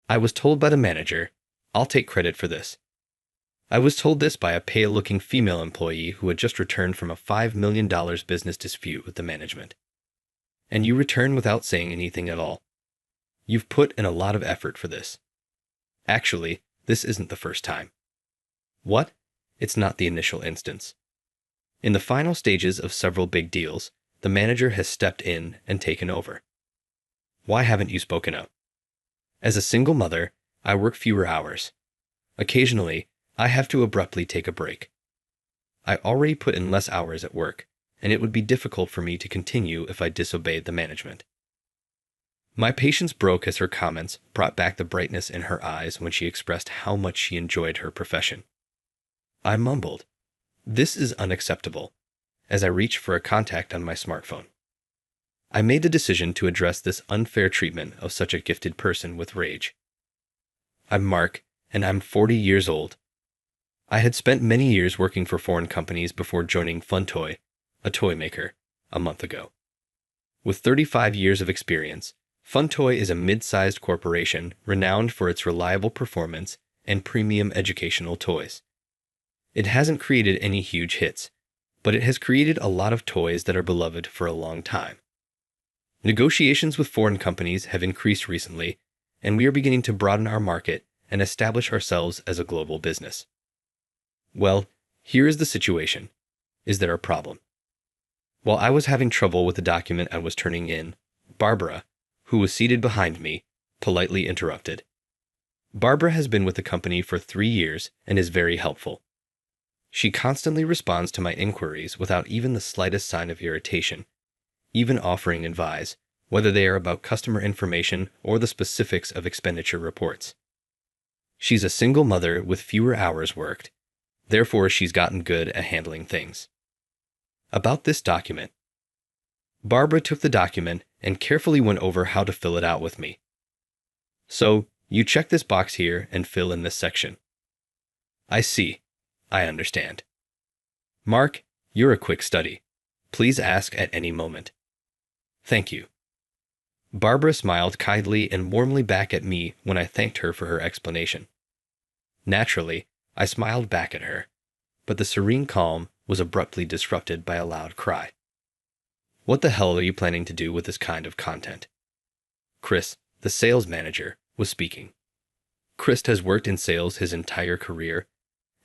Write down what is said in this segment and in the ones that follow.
I was told by the manager, I'll take credit for this. I was told this by a pale-looking female employee who had just returned from a $5 million business dispute with the management. And you return without saying anything at all. You've put in a lot of effort for this. Actually, this isn't the first time. What? It's not the initial instance. In the final stages of several big deals, the manager has stepped in and taken over. Why haven't you spoken up? As a single mother, I work fewer hours. Occasionally, I have to abruptly take a break. I already put in less hours at work, and it would be difficult for me to continue if I disobeyed the management. My patience broke as her comments brought back the brightness in her eyes when she expressed how much she enjoyed her profession. I mumbled, "This is unacceptable," as I reached for a contact on my smartphone. I made the decision to address this unfair treatment of such a gifted person with rage. I'm Mark, and I'm 40 years old. I had spent many years working for foreign companies before joining Funtoy, a toy maker, a month ago. With 35 years of experience, Funtoy is a mid-sized corporation renowned for its reliable performance and premium educational toys. It hasn't created any huge hits, but it has created a lot of toys that are beloved for a long time. Negotiations with foreign companies have increased recently, and we are beginning to broaden our market and establish ourselves as a global business. Well, here is the situation. Is there a problem? While I was having trouble with the document I was turning in, Barbara, who was seated behind me, politely interrupted. Barbara has been with the company for 3 years and is very helpful. She constantly responds to my inquiries without even the slightest sign of irritation, even offering advice, whether they are about customer information or the specifics of expenditure reports. She's a single mother with fewer hours worked, therefore she's gotten good at handling things. About this document. Barbara took the document and carefully went over how to fill it out with me. So, you check this box here and fill in this section. I see. I understand. Mark, you're a quick study. Please ask at any moment. Thank you. Barbara smiled kindly and warmly back at me when I thanked her for her explanation. Naturally, I smiled back at her, but the serene calm was abruptly disrupted by a loud cry. What the hell are you planning to do with this kind of content? Chris, the sales manager, was speaking. Chris has worked in sales his entire career,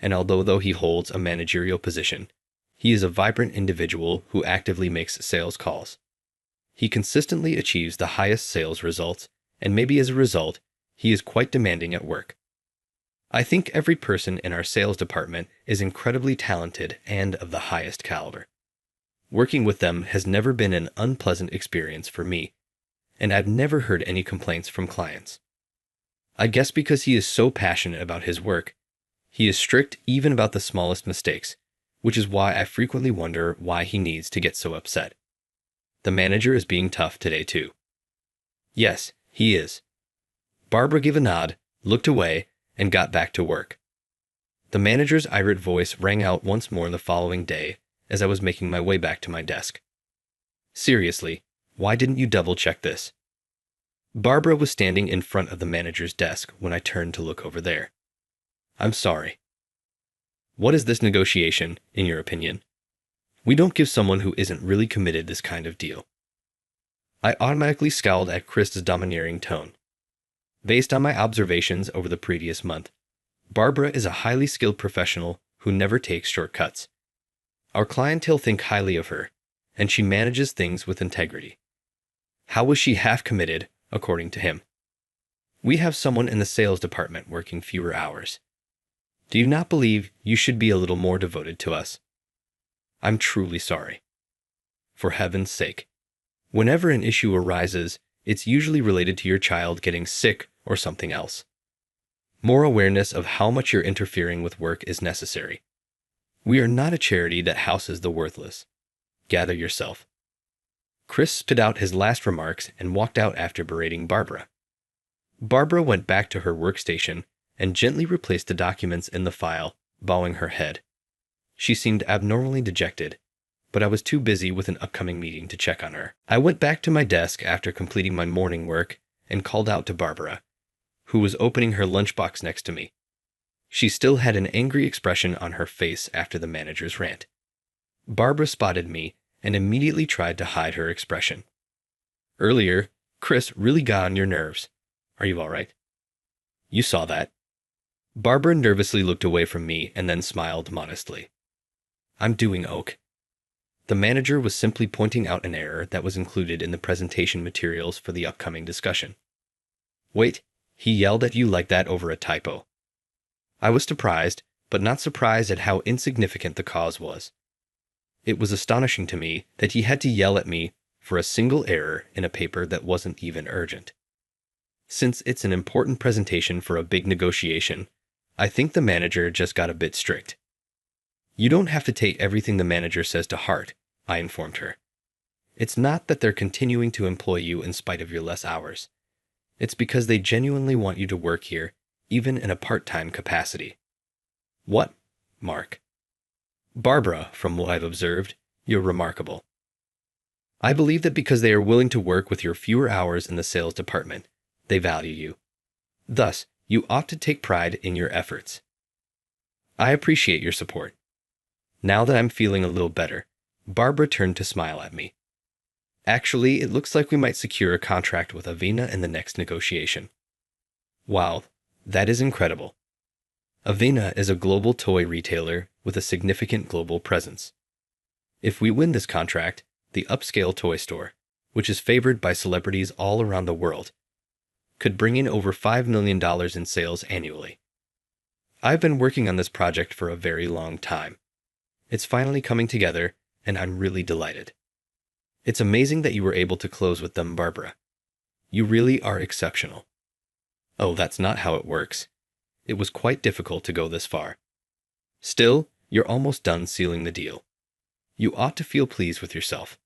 and although he holds a managerial position, he is a vibrant individual who actively makes sales calls. He consistently achieves the highest sales results, and maybe as a result, he is quite demanding at work. I think every person in our sales department is incredibly talented and of the highest caliber. Working with them has never been an unpleasant experience for me, and I've never heard any complaints from clients. I guess because he is so passionate about his work, he is strict even about the smallest mistakes, which is why I frequently wonder why he needs to get so upset. The manager is being tough today too. Yes, he is. Barbara gave a nod, looked away, and got back to work. The manager's irate voice rang out once more the following day as I was making my way back to my desk. Seriously, why didn't you double-check this? Barbara was standing in front of the manager's desk when I turned to look over there. I'm sorry. What is this negotiation, in your opinion? We don't give someone who isn't really committed this kind of deal. I automatically scowled at Chris's domineering tone. Based on my observations over the previous month, Barbara is a highly skilled professional who never takes shortcuts. Our clientele think highly of her, and she manages things with integrity. How was she half committed, according to him? We have someone in the sales department working fewer hours. Do you not believe you should be a little more devoted to us? I'm truly sorry. For heaven's sake. Whenever an issue arises, it's usually related to your child getting sick or something else. More awareness of how much you're interfering with work is necessary. We are not a charity that houses the worthless. Gather yourself. Chris spit out his last remarks and walked out after berating Barbara. Barbara went back to her workstation and gently replaced the documents in the file, bowing her head. She seemed abnormally dejected, but I was too busy with an upcoming meeting to check on her. I went back to my desk after completing my morning work and called out to Barbara, who was opening her lunchbox next to me. She still had an angry expression on her face after the manager's rant. Barbara spotted me and immediately tried to hide her expression. Earlier, Chris really got on your nerves. Are you all right? You saw that. Barbara nervously looked away from me and then smiled modestly. I'm doing okay. The manager was simply pointing out an error that was included in the presentation materials for the upcoming discussion. Wait, he yelled at you like that over a typo. I was surprised, but not surprised at how insignificant the cause was. It was astonishing to me that he had to yell at me for a single error in a paper that wasn't even urgent. Since it's an important presentation for a big negotiation, I think the manager just got a bit strict. You don't have to take everything the manager says to heart, I informed her. It's not that they're continuing to employ you in spite of your less hours. It's because they genuinely want you to work here, even in a part-time capacity. What, Mark? Barbara, from what I've observed, you're remarkable. I believe that because they are willing to work with your fewer hours in the sales department, they value you. Thus, you ought to take pride in your efforts. I appreciate your support. Now that I'm feeling a little better, Barbara turned to smile at me. Actually, it looks like we might secure a contract with Avena in the next negotiation. Wow, that is incredible. Avena is a global toy retailer with a significant global presence. If we win this contract, the upscale toy store, which is favored by celebrities all around the world, could bring in over $5 million in sales annually. I've been working on this project for a very long time. It's finally coming together, and I'm really delighted. It's amazing that you were able to close with them, Barbara. You really are exceptional. Oh, that's not how it works. It was quite difficult to go this far. Still, you're almost done sealing the deal. You ought to feel pleased with yourself.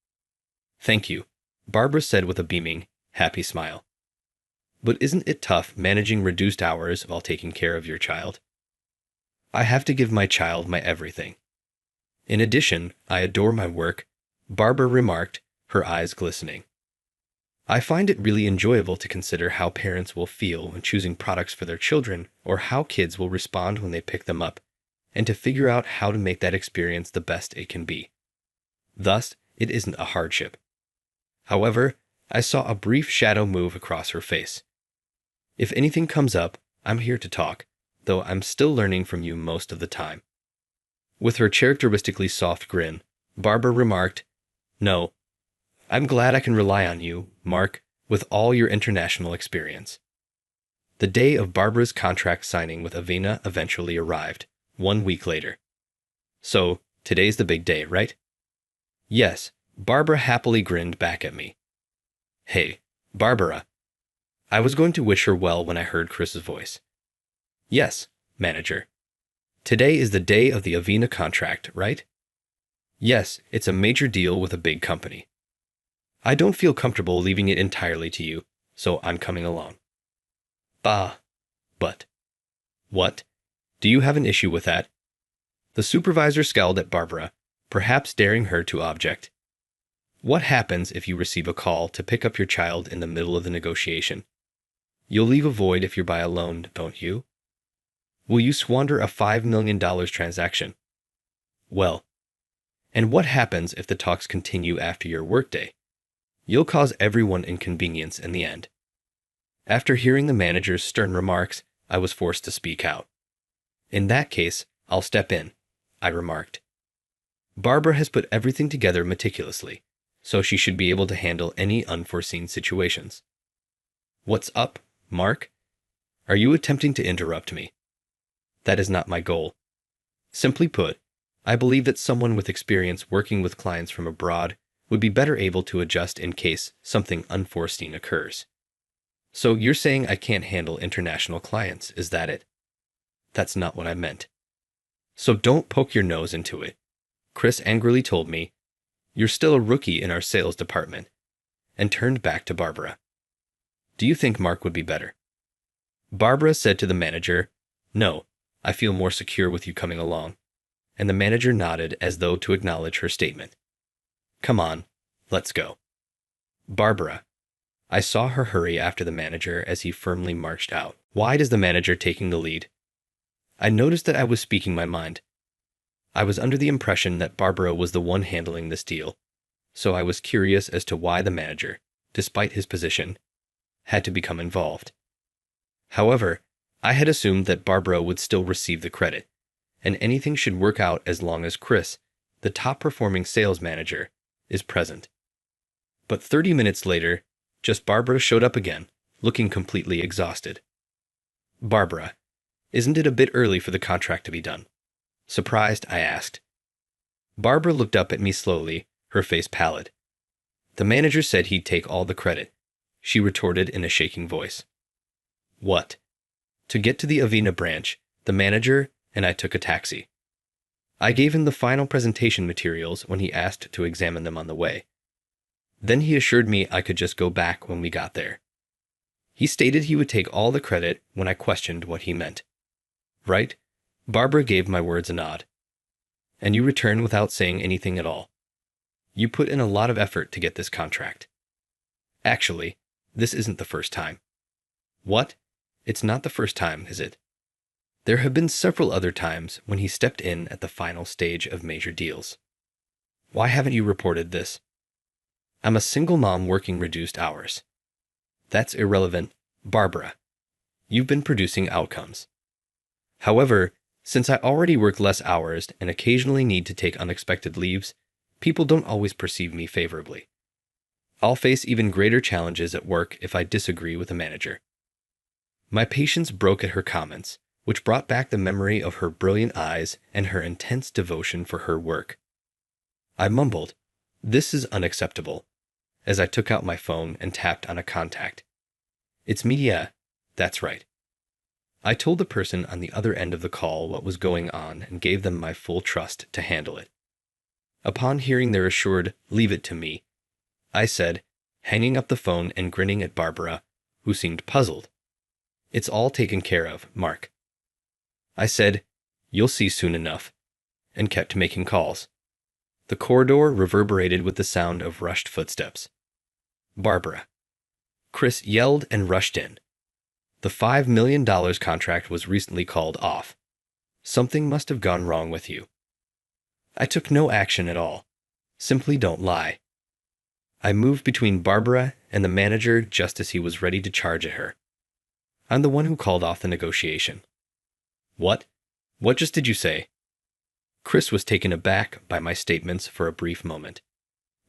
Thank you, Barbara said with a beaming, happy smile. But isn't it tough managing reduced hours while taking care of your child? I have to give my child my everything. In addition, I adore my work, Barbara remarked, her eyes glistening. I find it really enjoyable to consider how parents will feel when choosing products for their children or how kids will respond when they pick them up, and to figure out how to make that experience the best it can be. Thus, it isn't a hardship. However, I saw a brief shadow move across her face. If anything comes up, I'm here to talk, though I'm still learning from you most of the time. With her characteristically soft grin, Barbara remarked, No, I'm glad I can rely on you, Mark, with all your international experience. The day of Barbara's contract signing with Avena eventually arrived, 1 week later. So, today's the big day, right? Yes, Barbara happily grinned back at me. Hey, Barbara. I was going to wish her well when I heard Chris's voice. Yes, manager. Today is the day of the Avena contract, right? Yes, it's a major deal with a big company. I don't feel comfortable leaving it entirely to you, so I'm coming along. But. What? Do you have an issue with that? The supervisor scowled at Barbara, perhaps daring her to object. What happens if you receive a call to pick up your child in the middle of the negotiation? You'll leave a void if you're by alone, don't you? Will you squander a $5 million transaction? Well, and what happens if the talks continue after your workday? You'll cause everyone inconvenience in the end. After hearing the manager's stern remarks, I was forced to speak out. In that case, I'll step in, I remarked. Barbara has put everything together meticulously, so she should be able to handle any unforeseen situations. What's up, Mark? Are you attempting to interrupt me? That is not my goal. Simply put, I believe that someone with experience working with clients from abroad would be better able to adjust in case something unforeseen occurs. So you're saying I can't handle international clients, is that it? That's not what I meant. So don't poke your nose into it. Chris angrily told me, You're still a rookie in our sales department, and turned back to Barbara. Do you think Mark would be better? Barbara said to the manager, No, I feel more secure with you coming along, and the manager nodded as though to acknowledge her statement. Come on, let's go. Barbara. I saw her hurry after the manager as he firmly marched out. Why does the manager taking the lead? I noticed that I was speaking my mind. I was under the impression that Barbara was the one handling this deal, so I was curious as to why the manager, despite his position, had to become involved. However, I had assumed that Barbara would still receive the credit, and anything should work out as long as Chris, the top-performing sales manager, is present. But 30 minutes later, just Barbara showed up again, looking completely exhausted. Barbara, isn't it a bit early for the contract to be done? Surprised, I asked. Barbara looked up at me slowly, her face pallid. The manager said he'd take all the credit, she retorted in a shaking voice. What? To get to the Avena branch, the manager and I took a taxi. I gave him the final presentation materials when he asked to examine them on the way. Then he assured me I could just go back when we got there. He stated he would take all the credit when I questioned what he meant. Right? Barbara gave my words a nod. And you returned without saying anything at all. You put in a lot of effort to get this contract. Actually, this isn't the first time. What? It's not the first time, is it? There have been several other times when he stepped in at the final stage of major deals. Why haven't you reported this? I'm a single mom working reduced hours. That's irrelevant, Barbara. You've been producing outcomes. However, since I already work less hours and occasionally need to take unexpected leaves, people don't always perceive me favorably. I'll face even greater challenges at work if I disagree with a manager. My patience broke at her comments, which brought back the memory of her brilliant eyes and her intense devotion for her work. I mumbled, "This is unacceptable," as I took out my phone and tapped on a contact. It's Media. That's right. I told the person on the other end of the call what was going on and gave them my full trust to handle it. Upon hearing their assured, "Leave it to me," I said, hanging up the phone and grinning at Barbara, who seemed puzzled, "It's all taken care of, Mark." I said, "You'll see soon enough," and kept making calls. The corridor reverberated with the sound of rushed footsteps. Barbara. Chris yelled and rushed in. The $5 million contract was recently called off. Something must have gone wrong with you. I took no action at all. Simply don't lie. I moved between Barbara and the manager just as he was ready to charge at her. I'm the one who called off the negotiation. What? What just did you say? Chris was taken aback by my statements for a brief moment,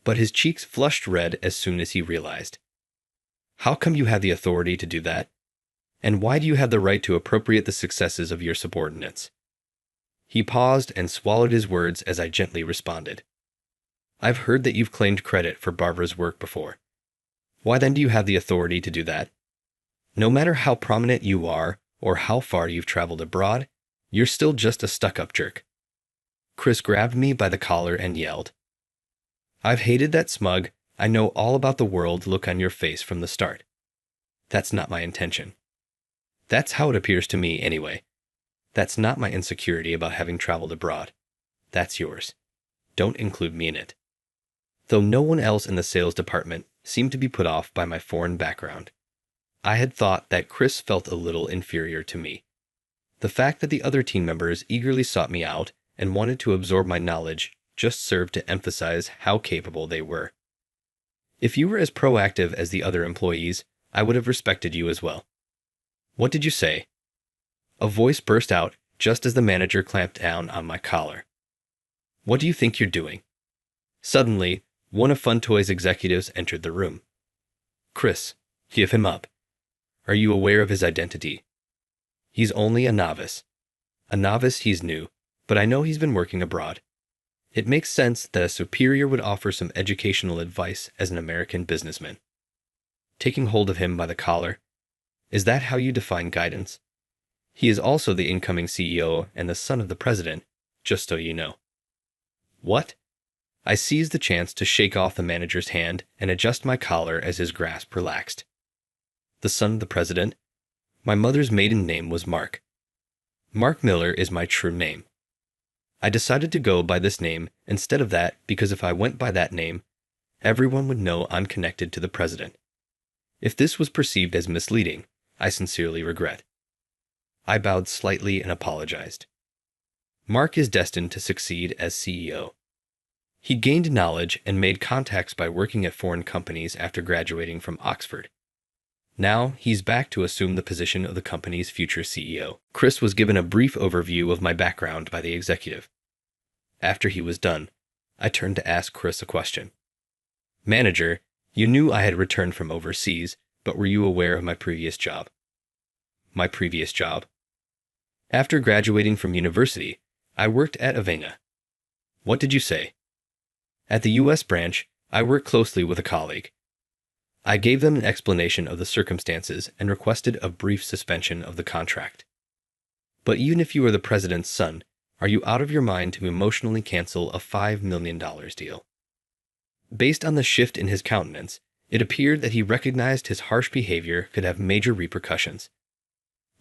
but his cheeks flushed red as soon as he realized. How come you have the authority to do that? And why do you have the right to appropriate the successes of your subordinates? He paused and swallowed his words as I gently responded. I've heard that you've claimed credit for Barbara's work before. Why then do you have the authority to do that? No matter how prominent you are or how far you've traveled abroad, you're still just a stuck-up jerk. Chris grabbed me by the collar and yelled. I've hated that smug, I know all about the world look on your face from the start. That's not my intention. That's how it appears to me anyway. That's not my insecurity about having traveled abroad. That's yours. Don't include me in it. Though no one else in the sales department seemed to be put off by my foreign background, I had thought that Chris felt a little inferior to me. The fact that the other team members eagerly sought me out and wanted to absorb my knowledge just served to emphasize how capable they were. If you were as proactive as the other employees, I would have respected you as well. What did you say? A voice burst out just as the manager clamped down on my collar. What do you think you're doing? Suddenly, one of FunToy's executives entered the room. Chris, give him up. Are you aware of his identity? He's only a novice. A novice, he's new, but I know he's been working abroad. It makes sense that a superior would offer some educational advice as an American businessman. Taking hold of him by the collar, is that how you define guidance? He is also the incoming CEO and the son of the president, just so you know. What? I seized the chance to shake off the manager's hand and adjust my collar as his grasp relaxed. The son of the president? My mother's maiden name was Mark. Mark Miller is my true name. I decided to go by this name instead of that because if I went by that name, everyone would know I'm connected to the president. If this was perceived as misleading, I sincerely regret. I bowed slightly and apologized. Mark is destined to succeed as CEO. He gained knowledge and made contacts by working at foreign companies after graduating from Oxford. Now, he's back to assume the position of the company's future CEO. Chris was given a brief overview of my background by the executive. After he was done, I turned to ask Chris a question. Manager, you knew I had returned from overseas, but were you aware of my previous job? My previous job? After graduating from university, I worked at Avena. What did you say? At the U.S. branch, I worked closely with a colleague. I gave them an explanation of the circumstances and requested a brief suspension of the contract. But even if you are the president's son, are you out of your mind to emotionally cancel a $5 million deal? Based on the shift in his countenance, it appeared that he recognized his harsh behavior could have major repercussions.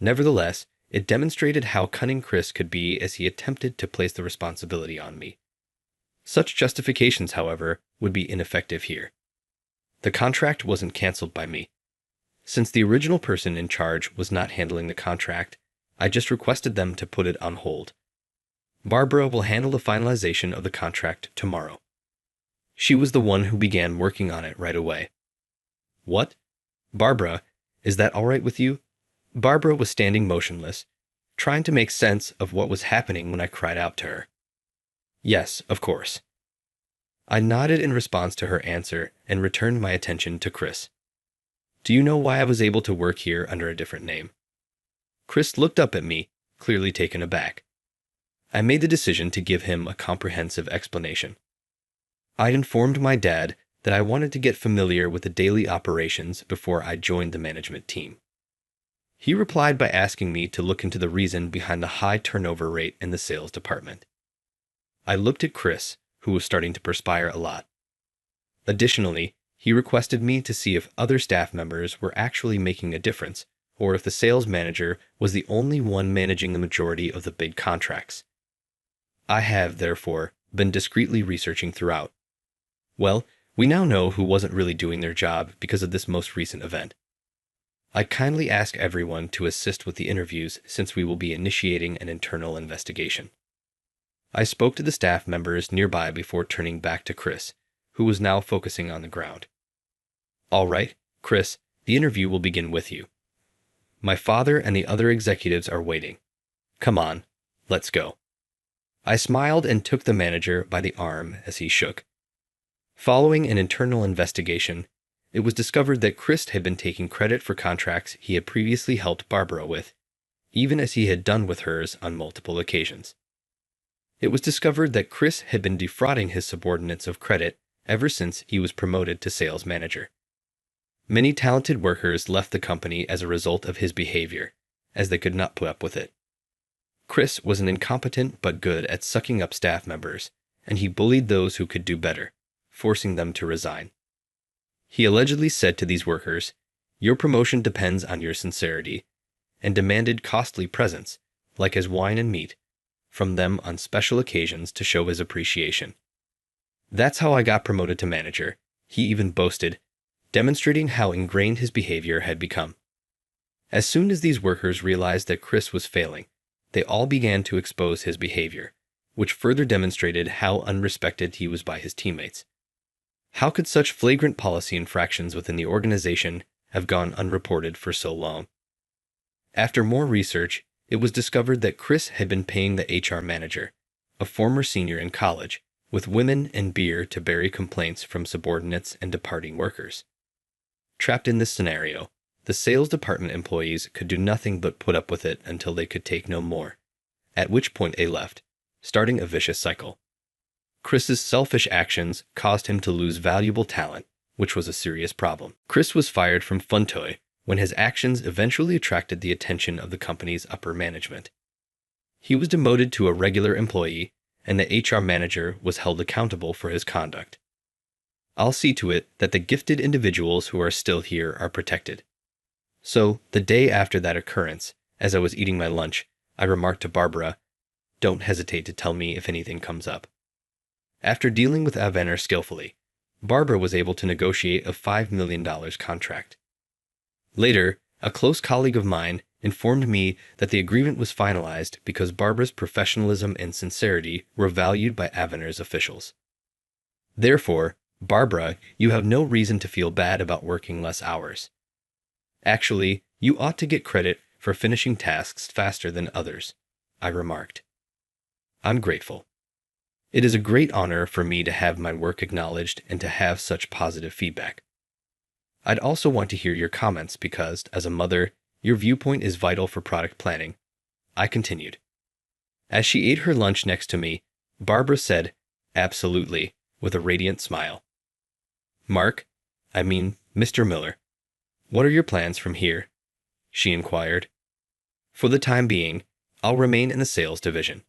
Nevertheless, it demonstrated how cunning Chris could be as he attempted to place the responsibility on me. Such justifications, however, would be ineffective here. The contract wasn't canceled by me. Since the original person in charge was not handling the contract, I just requested them to put it on hold. Barbara will handle the finalization of the contract tomorrow. She was the one who began working on it right away. What? Barbara, is that all right with you? Barbara was standing motionless, trying to make sense of what was happening when I cried out to her. Yes, of course. I nodded in response to her answer and returned my attention to Chris. Do you know why I was able to work here under a different name? Chris looked up at me, clearly taken aback. I made the decision to give him a comprehensive explanation. I informed my dad that I wanted to get familiar with the daily operations before I joined the management team. He replied by asking me to look into the reason behind the high turnover rate in the sales department. I looked at Chris, who was starting to perspire a lot. Additionally, he requested me to see if other staff members were actually making a difference, or if the sales manager was the only one managing the majority of the big contracts. I have, therefore, been discreetly researching throughout. Well, we now know who wasn't really doing their job because of this most recent event. I kindly ask everyone to assist with the interviews since we will be initiating an internal investigation. I spoke to the staff members nearby before turning back to Chris, who was now focusing on the ground. All right, Chris, the interview will begin with you. My father and the other executives are waiting. Come on, let's go. I smiled and took the manager by the arm as he shook. Following an internal investigation, it was discovered that Chris had been taking credit for contracts he had previously helped Barbara with, even as he had done with hers on multiple occasions. It was discovered that Chris had been defrauding his subordinates of credit ever since he was promoted to sales manager. Many talented workers left the company as a result of his behavior, as they could not put up with it. Chris was an incompetent but good at sucking up staff members, and he bullied those who could do better, forcing them to resign. He allegedly said to these workers, "Your promotion depends on your sincerity," and demanded costly presents, like his wine and meat, from them on special occasions to show his appreciation. That's how I got promoted to manager, he even boasted, demonstrating how ingrained his behavior had become. As soon as these workers realized that Chris was failing, they all began to expose his behavior, which further demonstrated how unrespected he was by his teammates. How could such flagrant policy infractions within the organization have gone unreported for so long? After more research, it was discovered that Chris had been paying the HR manager, a former senior in college, with women and beer to bury complaints from subordinates and departing workers. Trapped in this scenario, the sales department employees could do nothing but put up with it until they could take no more, at which point they left, starting a vicious cycle. Chris's selfish actions caused him to lose valuable talent, which was a serious problem. Chris was fired from Funtoy when his actions eventually attracted the attention of the company's upper management. He was demoted to a regular employee, and the HR manager was held accountable for his conduct. I'll see to it that the gifted individuals who are still here are protected. So, the day after that occurrence, as I was eating my lunch, I remarked to Barbara, "Don't hesitate to tell me if anything comes up." After dealing with Avener skillfully, Barbara was able to negotiate a $5 million contract. Later, A close colleague of mine informed me that the agreement was finalized because Barbara's professionalism and sincerity were valued by Avenir's officials. Therefore, Barbara, you have no reason to feel bad about working less hours. Actually, you ought to get credit for finishing tasks faster than others, I remarked. I'm grateful. It is a great honor for me to have my work acknowledged and to have such positive feedback. I'd also want to hear your comments because, as a mother, your viewpoint is vital for product planning, I continued. As she ate her lunch next to me, Barbara said, "Absolutely," with a radiant smile. Mr. Miller, what are your plans from here?" she inquired. "For the time being, I'll remain in the sales division.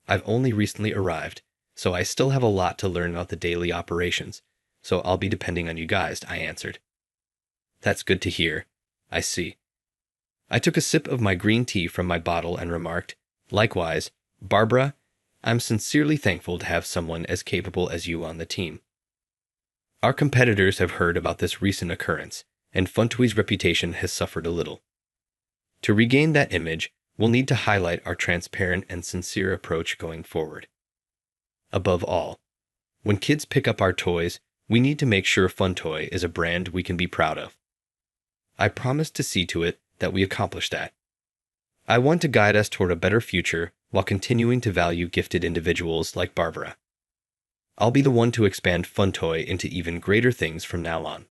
I've only recently arrived, so I still have a lot to learn about the daily operations, so I'll be depending on you guys," I answered. "That's good to hear. I see." I took a sip of my green tea from my bottle and remarked, "Likewise, Barbara, I'm sincerely thankful to have someone as capable as you on the team. Our competitors have heard about this recent occurrence, and Funtoy's reputation has suffered a little. To regain that image, we'll need to highlight our transparent and sincere approach going forward. Above all, when kids pick up our toys, we need to make sure Funtoy is a brand we can be proud of. I promise to see to it that we accomplish that. I want to guide us toward a better future while continuing to value gifted individuals like Barbara. I'll be the one to expand Funtoy into even greater things from now on."